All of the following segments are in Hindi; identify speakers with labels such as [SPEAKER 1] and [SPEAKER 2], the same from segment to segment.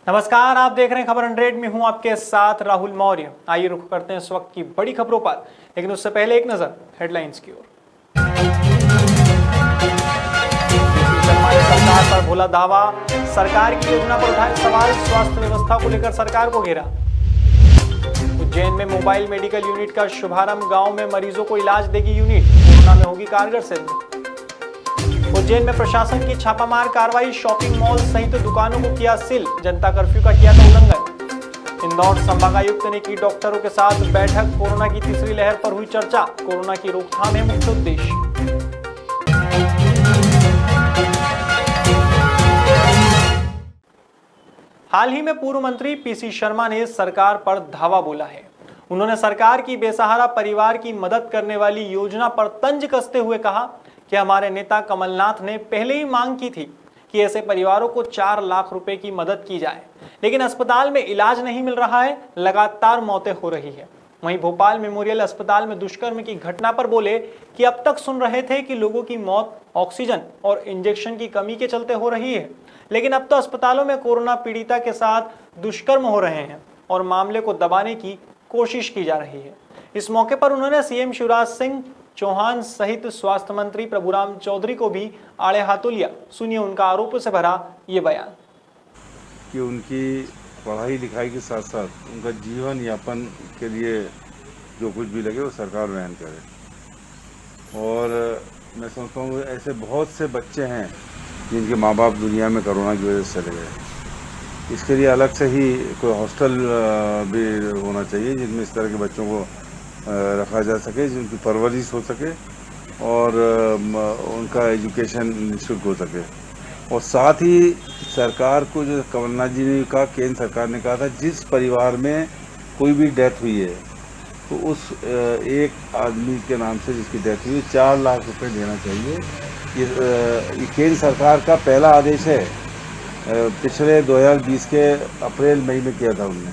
[SPEAKER 1] नमस्कार, आप देख रहे हैं खबर 100 में हूं आपके साथ राहुल मौर्य। आइए रुख करते हैं इस वक्त की बड़ी खबरों पर, लेकिन उससे पहले एक नजर हेडलाइंस की ओर। शर्मा ने सरकार पर बोला दावा, सरकार की योजना पर उठाए सवाल, स्वास्थ्य व्यवस्था को लेकर सरकार को घेरा। उज्जैन में मोबाइल मेडिकल यूनिट का शुभारंभ, गांव में मरीजों को इलाज देगी यूनिट, कोरोना में होगी कारगर सिद्ध। उज्जैन में प्रशासन की छापामार कार्रवाई, शॉपिंग मॉल सहित दुकानों को किया सील, जनता कर्फ्यू का किया था उल्लंघन। इंदौर संभागायुक्त ने की डॉक्टरों के साथ बैठक, कोरोना की तीसरी लहर पर हुई चर्चा, कोरोना की रोकथाम है मुख्य उद्देश्य। हाल ही में पूर्व मंत्री पीसी शर्मा ने सरकार पर धावा बोला है। उन्होंने सरकार की बेसहारा परिवार की मदद करने वाली योजना पर तंज कसते हुए कहा कि हमारे नेता कमलनाथ ने पहले ही मांग की थी कि ऐसे परिवारों को 4 लाख रुपए की मदद की जाए, लेकिन अस्पताल में इलाज नहीं मिल रहा है, लगातार मौतें हो रही है। वहीं भोपाल मेमोरियल अस्पताल में दुष्कर्म की घटना पर बोले कि अब तक सुन रहे थे कि लोगों की मौत ऑक्सीजन और इंजेक्शन की कमी के चलते हो रही है, लेकिन अब तो अस्पतालों में कोरोना पीड़िता के साथ दुष्कर्म हो रहे हैं और मामले को दबाने की कोशिश की जा रही है। इस मौके पर उन्होंने सीएम शिवराज सिंह चौहान सहित स्वास्थ्य मंत्री प्रभुराम चौधरी को भी आड़े हाथों लिया। सुनिए उनका आरोपों से भरा ये बयान
[SPEAKER 2] कि उनकी पढ़ाई लिखाई के साथ साथ उनका जीवन यापन के लिए जो कुछ भी लगे वो सरकार वहन करे। और मैं समझता हूँ ऐसे बहुत से बच्चे हैं जिनके माँ बाप दुनिया में कोरोना की वजह से चले गए। इसके लिए अलग से ही कोई हॉस्टल भी होना चाहिए जिनमें इस तरह के बच्चों को रखा जा सके, जिनकी परवरिश हो सके और उनका एजुकेशन निःशुल्क हो सके। और साथ ही सरकार को, जो कमलनाथ जी ने कहा, केंद्र सरकार ने कहा था, जिस परिवार में कोई भी डेथ हुई है तो उस एक आदमी के नाम से जिसकी डेथ हुई 4 लाख रुपए देना चाहिए। ये केंद्र सरकार का पहला आदेश है, पिछले 2020 के अप्रैल मई में किया था उन्होंने,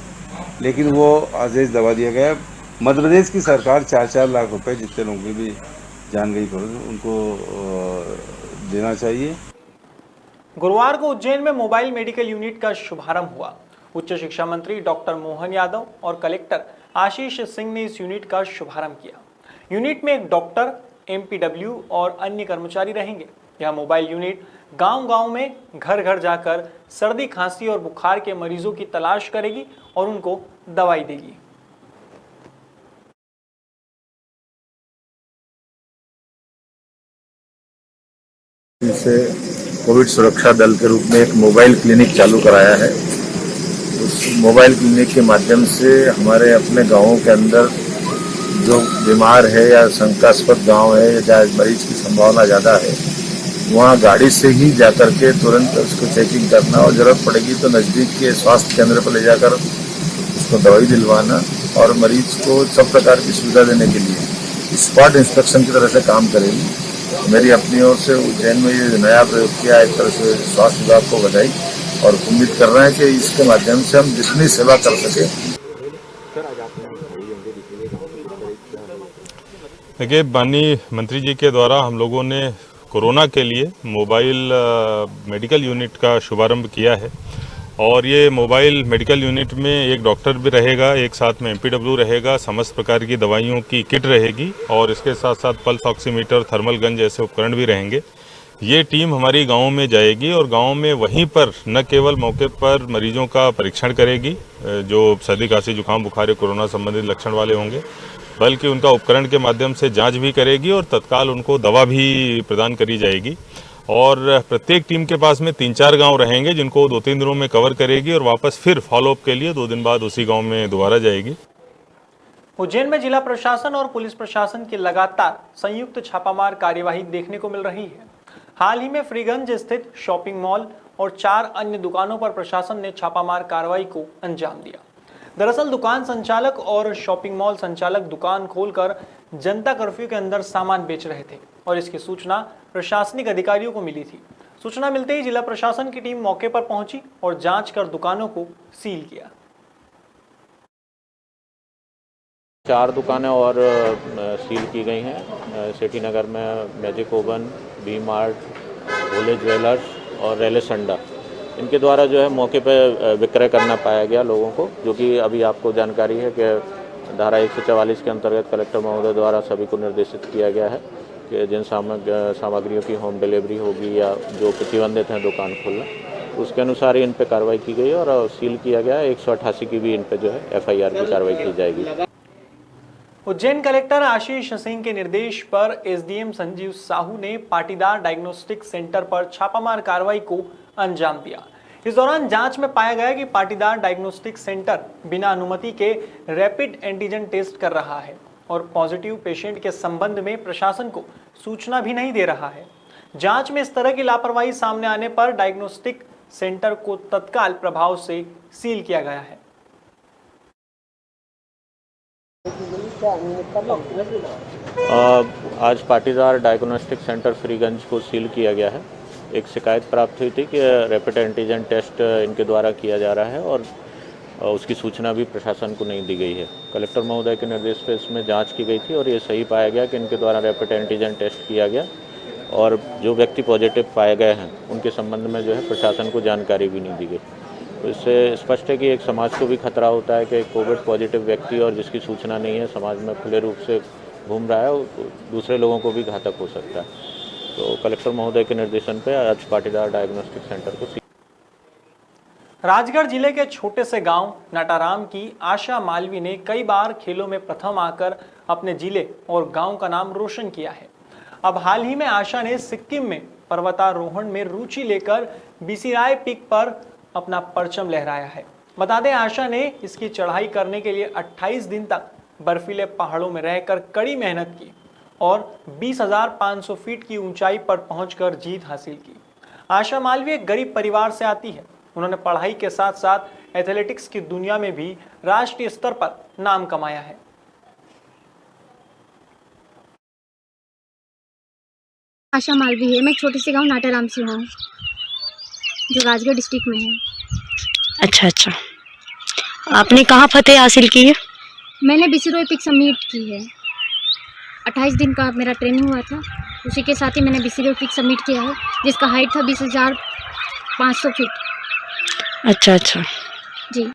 [SPEAKER 2] लेकिन वो आदेश दबा दिया गया। मध्य प्रदेश की सरकार 4-4 लाख रुपए जितने लोगों की भी जान गई उनको देना चाहिए।
[SPEAKER 1] गुरुवार को उज्जैन में मोबाइल मेडिकल यूनिट का शुभारंभ हुआ। उच्च शिक्षा मंत्री डॉक्टर मोहन यादव और कलेक्टर आशीष सिंह ने इस यूनिट का शुभारंभ किया। यूनिट में एक डॉक्टर, एमपीडब्ल्यू और अन्य कर्मचारी रहेंगे। यह मोबाइल यूनिट गांव-गांव में घर घर जाकर सर्दी, खांसी और बुखार के मरीजों की तलाश करेगी और उनको दवाई देगी।
[SPEAKER 3] से कोविड सुरक्षा दल के रूप में एक मोबाइल क्लिनिक चालू कराया है। उस मोबाइल क्लिनिक के माध्यम से हमारे अपने गांवों के अंदर जो बीमार है या शंकास्पद गांव है या जहाँ मरीज की संभावना ज़्यादा है, वहाँ गाड़ी से ही जाकर के तुरंत उसको चेकिंग करना और ज़रूरत पड़ेगी तो नज़दीक के स्वास्थ्य केंद्र पर ले जाकर उसको दवाई दिलवाना और मरीज को सब प्रकार की सुविधा देने के लिए स्पॉट इंस्पेक्शन की तरह से काम करेगी। मेरी अपनी ओर से उज्जैन में ये नया प्रयोग किया, एक तरह से स्वास्थ्य विभाग को बधाई और उम्मीद कर रहे हैं कि इसके माध्यम से हम जितनी सेवा कर सकें।
[SPEAKER 4] देखिए, माननीय मंत्री जी के द्वारा हम लोगों ने कोरोना के लिए मोबाइल मेडिकल यूनिट का शुभारंभ किया है और ये मोबाइल मेडिकल यूनिट में एक डॉक्टर भी रहेगा, एक साथ में एमपीडब्ल्यू रहेगा, समस्त प्रकार की दवाइयों की किट रहेगी और इसके साथ साथ पल्स ऑक्सीमीटर, थर्मल गन जैसे उपकरण भी रहेंगे। ये टीम हमारी गाँव में जाएगी और गाँव में वहीं पर न केवल मौके पर मरीजों का परीक्षण करेगी जो सर्दी, खांसी, जुकाम, बुखार, कोरोना संबंधित लक्षण वाले होंगे, बल्कि उनका उपकरण के माध्यम से जाँच भी करेगी और तत्काल उनको दवा भी प्रदान करी जाएगी। और प्रत्येक टीम के पास में 3-4 गांव रहेंगे जिनको 2-3 दिनों में कवर करेगी और वापस फिर फॉलोअप के लिए 2 दिन बाद उसी गांव में दोबारा जाएगी।
[SPEAKER 1] उज्जैन में जिला प्रशासन और पुलिस प्रशासन की लगातार संयुक्त छापामार कार्यवाही देखने को मिल रही है। हाल ही में फ्रीगंज स्थित शॉपिंग मॉल और 4 अन्य दुकानों पर प्रशासन ने छापामार कार्रवाई को अंजाम दिया। दरअसल दुकान संचालक और शॉपिंग मॉल संचालक दुकान खोलकर जनता कर्फ्यू के अंदर सामान बेच रहे थे और इसकी सूचना प्रशासनिक अधिकारियों को मिली थी। सूचना मिलते ही जिला प्रशासन की टीम मौके पर पहुंची और जांच कर दुकानों को सील किया।
[SPEAKER 5] 4 दुकानें और सील की गई हैं। सिटी नगर में Magic Oven, V Mart, Bhole jewellers और रेले संडा, इनके द्वारा जो है मौके पे विक्रय करना पाया गया लोगों को, जो कि अभी आपको जानकारी है कि धारा 144 के अंतर्गत कलेक्टर महोदय द्वारा सभी को निर्देशित किया गया है कि जिन सामग्रियों की होम डिलीवरी होगी या जो प्रतिबंधित हैं दुकान खोलना, उसके अनुसार इन पे कार्रवाई की गई और सील किया गया। 188 की भी इन पे जो है FIR की कार्रवाई की जाएगी।
[SPEAKER 1] उज्जैन कलेक्टर आशीष सिंह के निर्देश पर SDM संजीव साहू ने पाटीदार डायग्नोस्टिक सेंटर पर छापामार कार्रवाई को अंजाम दिया। इस दौरान जांच में पाया गया कि पाटीदार डायग्नोस्टिक सेंटर बिना अनुमति के रैपिड एंटीजन टेस्ट कर रहा है और पॉजिटिव पेशेंट के संबंध में प्रशासन को सूचना भी नहीं दे रहा है। जांच में इस तरह की लापरवाही सामने आने पर डायग्नोस्टिक सेंटर को तत्काल प्रभाव से सील किया गया है।
[SPEAKER 5] आज पाटीदार डायग्नोस्टिक सेंटर फ्रीगंज को सील किया गया है। एक शिकायत प्राप्त हुई थी कि रैपिड एंटीजन टेस्ट इनके द्वारा किया जा रहा है और उसकी सूचना भी प्रशासन को नहीं दी गई है। कलेक्टर महोदय के निर्देश पर इसमें जांच की गई थी और ये सही पाया गया कि इनके द्वारा रैपिड एंटीजन टेस्ट किया गया और जो व्यक्ति पॉजिटिव पाए गए हैं उनके संबंध में जो है प्रशासन को जानकारी भी नहीं दी गई। तो इससे स्पष्ट है कि एक समाज को भी खतरा होता है कि कोविड पॉजिटिव व्यक्ति और जिसकी सूचना नहीं है समाज में खुले रूप से घूम रहा है, दूसरे लोगों को भी घातक हो सकता है। तो कलेक्टर महोदय के निर्देशन पे आज पाटीदार डायग्नोस्टिक सेंटर को
[SPEAKER 1] राजगढ़ जिले के छोटे से गांव नाटाराम की आशा मालवी ने कई बार खेलों में प्रथम आकर अपने जिले और गांव का नाम रोशन किया है। अब हाल ही में आशा ने सिक्किम में पर्वतारोहण में रुचि लेकर बीसीराय पीक पर अपना परचम लहराया है। बता दें, आशा ने इसकी चढ़ाई करने के लिए 28 दिन तक बर्फीले पहाड़ों में रहकर कड़ी मेहनत की और 20,500 फीट की ऊंचाई पर पहुंचकर जीत हासिल की। आशा मालवी एक गरीब परिवार से आती है। उन्होंने पढ़ाई के साथ साथ एथलेटिक्स की दुनिया में भी राष्ट्रीय स्तर पर नाम कमाया है।
[SPEAKER 6] आशा मालवी है। मैं छोटे से गांव नाटाराम से हूँ जो राजगढ़ डिस्ट्रिक्ट में है।
[SPEAKER 7] अच्छा, आपने कहाँ फतेह हासिल की है?
[SPEAKER 6] मैंने बीसीरोय पीक सबमिट की है। 28 दिन का मेरा ट्रेनिंग हुआ था, उसी के साथ ही मैंने बीसीरोय पीक सबमिट किया है जिसका हाइट था 20,500 फीट।
[SPEAKER 7] अच्छा
[SPEAKER 6] जी।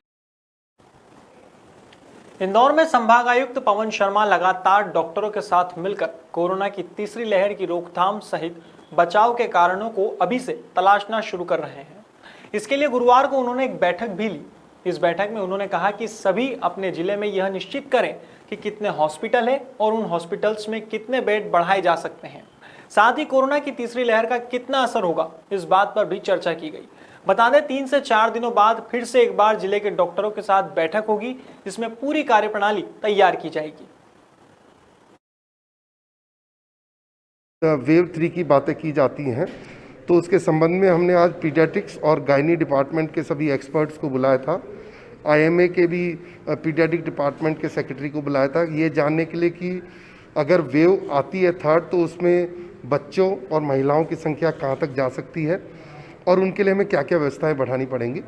[SPEAKER 1] इंदौर में संभागायुक्त पवन शर्मा लगातार डॉक्टरों के साथ मिलकर कोरोना की तीसरी लहर की रोकथाम सहित बचाव के कारणों को अभी से तलाशना शुरू कर रहे हैं। इसके लिए गुरुवार को उन्होंने एक बैठक भी ली। इस बैठक में उन्होंने कहा कि सभी अपने जिले में यह निश्चित करें कि कितने हॉस्पिटल हैं और उन हॉस्पिटल्स में कितने बेड बढ़ाए जा सकते हैं। साथ ही कोरोना की तीसरी लहर का कितना असर होगा, इस बात पर भी चर्चा की गई। बता दें, 3 से 4 दिनों बाद फिर से एक बार जिले के डॉक्टरों के साथ बैठक होगी, जिसमें पूरी कार्यप्रणाली तैयार की जाएगी।
[SPEAKER 8] वेव 3 की बातें की जाती हैं, तो उसके संबंध में हमने आज पीडियाट्रिक्स और गायनी डिपार्टमेंट के सभी एक्सपर्ट्स को बुलाया था। IMA के भी पीडियाट्रिक डिपार्टमेंट के सेक्रेटरी को बुलाया था, ये जानने के लिए कि अगर वेव आती है थर्ड तो उसमें बच्चों और महिलाओं की संख्या कहाँ तक जा सकती है और उनके लिए हमें क्या क्या व्यवस्थाएं बढ़ानी पड़ेंगी।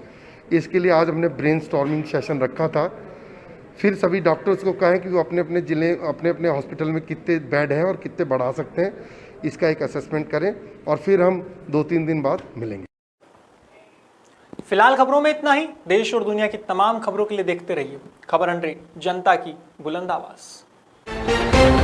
[SPEAKER 8] इसके लिए आज हमने ब्रेनस्टॉर्मिंग सेशन रखा था। फिर सभी डॉक्टर्स को कहें कि वो अपने अपने जिले अपने अपने हॉस्पिटल में कितने बेड हैं और कितने बढ़ा सकते हैं, इसका एक असेसमेंट करें और फिर हम 2-3 दिन बाद मिलेंगे।
[SPEAKER 1] फिलहाल खबरों में इतना ही। देश और दुनिया की तमाम खबरों के लिए देखते रहिए खबर 100, जनता की बुलंद आवाज।